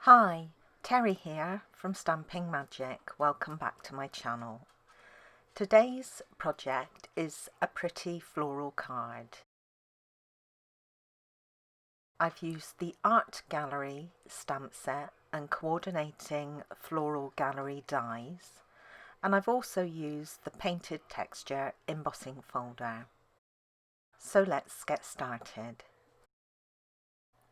Hi, Teri here from Stamping Magic. Welcome back to my channel. Today's project is a pretty floral card. I've used the Art Gallery stamp set and coordinating floral gallery dies, and I've also used the painted texture embossing folder. So let's get started.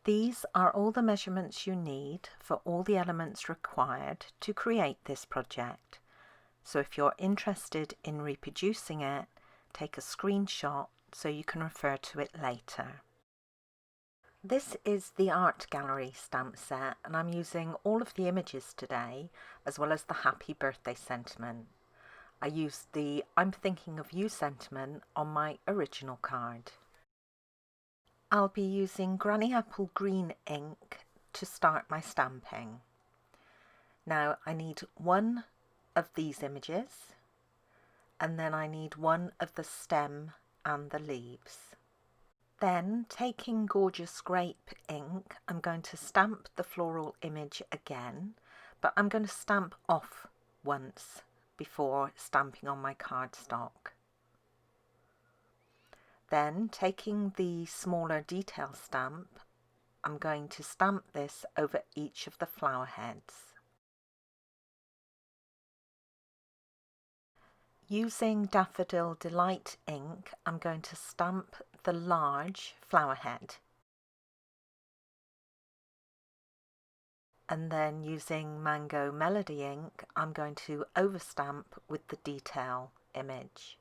These are all the measurements you need for all the elements required to create this project. So if you're interested in reproducing it, take a screenshot so you can refer to it later. This is the Art Gallery stamp set, and I'm using all of the images today as well as the happy birthday sentiment. I used the I'm thinking of you sentiment on my original card. I'll be using Granny Apple Green ink to start my stamping. Now I need one of these images, and then I need one of the stem and the leaves. Then, taking Gorgeous Grape ink, I'm going to stamp the floral image again, but I'm going to stamp off once before stamping on my cardstock. Then, taking the smaller detail stamp, I'm going to stamp this over each of the flower heads. Using Daffodil Delight ink, I'm going to stamp the large flower head. And then using Mango Melody ink, I'm going to overstamp with the detail image.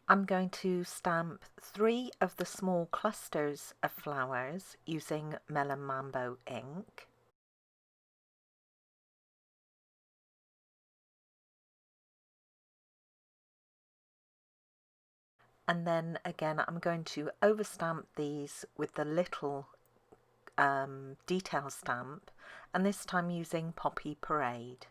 I'm going to stamp 3 of the small clusters of flowers using Melon Mambo ink. And then again I'm going to overstamp these with the little detail stamp, and this time using Poppy Parade.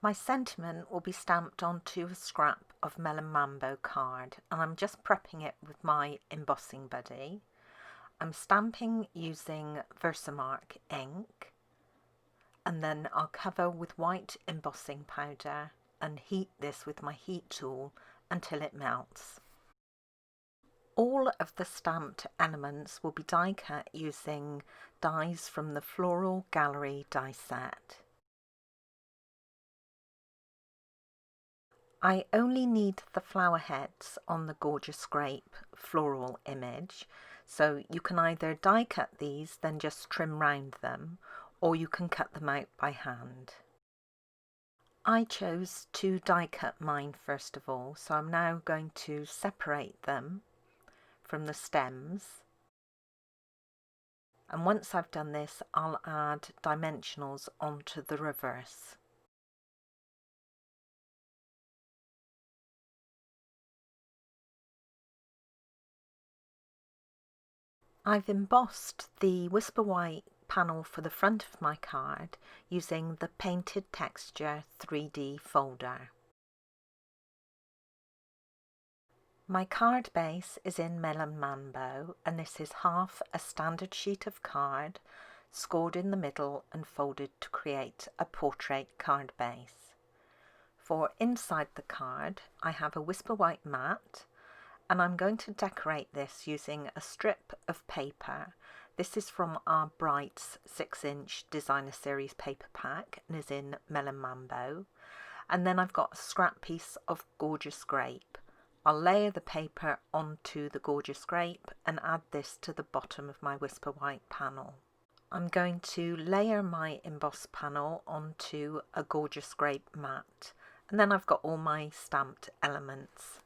My sentiment will be stamped onto a scrap of Melon Mambo card, and I'm just prepping it with my embossing buddy. I'm stamping using Versamark ink, and then I'll cover with white embossing powder and heat this with my heat tool until it melts. All of the stamped elements will be die cut using dies from the Floral Gallery die set. I only need the flower heads on the Gorgeous Grape floral image, so you can either die cut these, then just trim round them, or you can cut them out by hand. I chose to die cut mine first of all, so I'm now going to separate them from the stems, and once I've done this I'll add dimensionals onto the reverse. I've embossed the Whisper White panel for the front of my card using the Painted Texture 3D folder. My card base is in Melon Mambo, and this is half a standard sheet of card scored in the middle and folded to create a portrait card base. For inside the card I have a Whisper White mat, and I'm going to decorate this using a strip of paper. This is from our Brights 6-inch Designer Series paper pack and is in Melon Mambo. And then I've got a scrap piece of Gorgeous Grape. I'll layer the paper onto the Gorgeous Grape and add this to the bottom of my Whisper White panel. I'm going to layer my embossed panel onto a Gorgeous Grape mat, and then I've got all my stamped elements.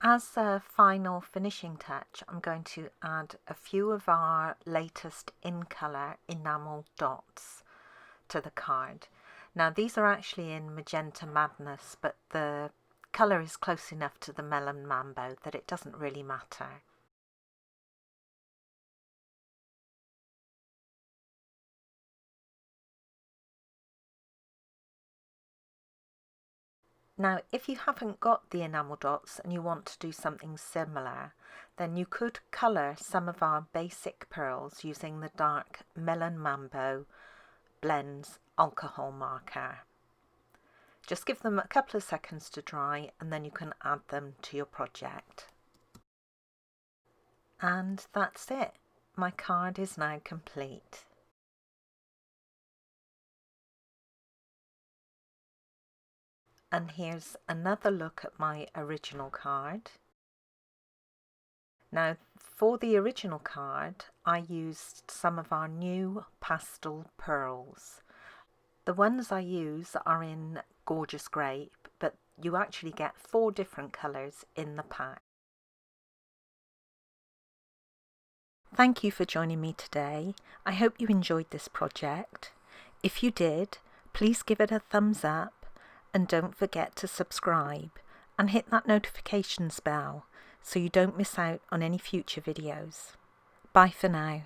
As a final finishing touch, I'm going to add a few of our latest in colour enamel dots to the card. Now these are actually in Magenta Madness, but the colour is close enough to the Melon Mambo that it doesn't really matter. Now, if you haven't got the enamel dots and you want to do something similar, then you could colour some of our basic pearls using the dark Melon Mambo Blends alcohol marker. Just give them a couple of seconds to dry and then you can add them to your project. And that's it. My card is now complete. And here's another look at my original card. Now, for the original card, I used some of our new pastel pearls. The ones I use are in Gorgeous Grape, but you actually get 4 different colours in the pack. Thank you for joining me today. I hope you enjoyed this project. If you did, please give it a thumbs up and don't forget to subscribe and hit that notifications bell so you don't miss out on any future videos. Bye for now.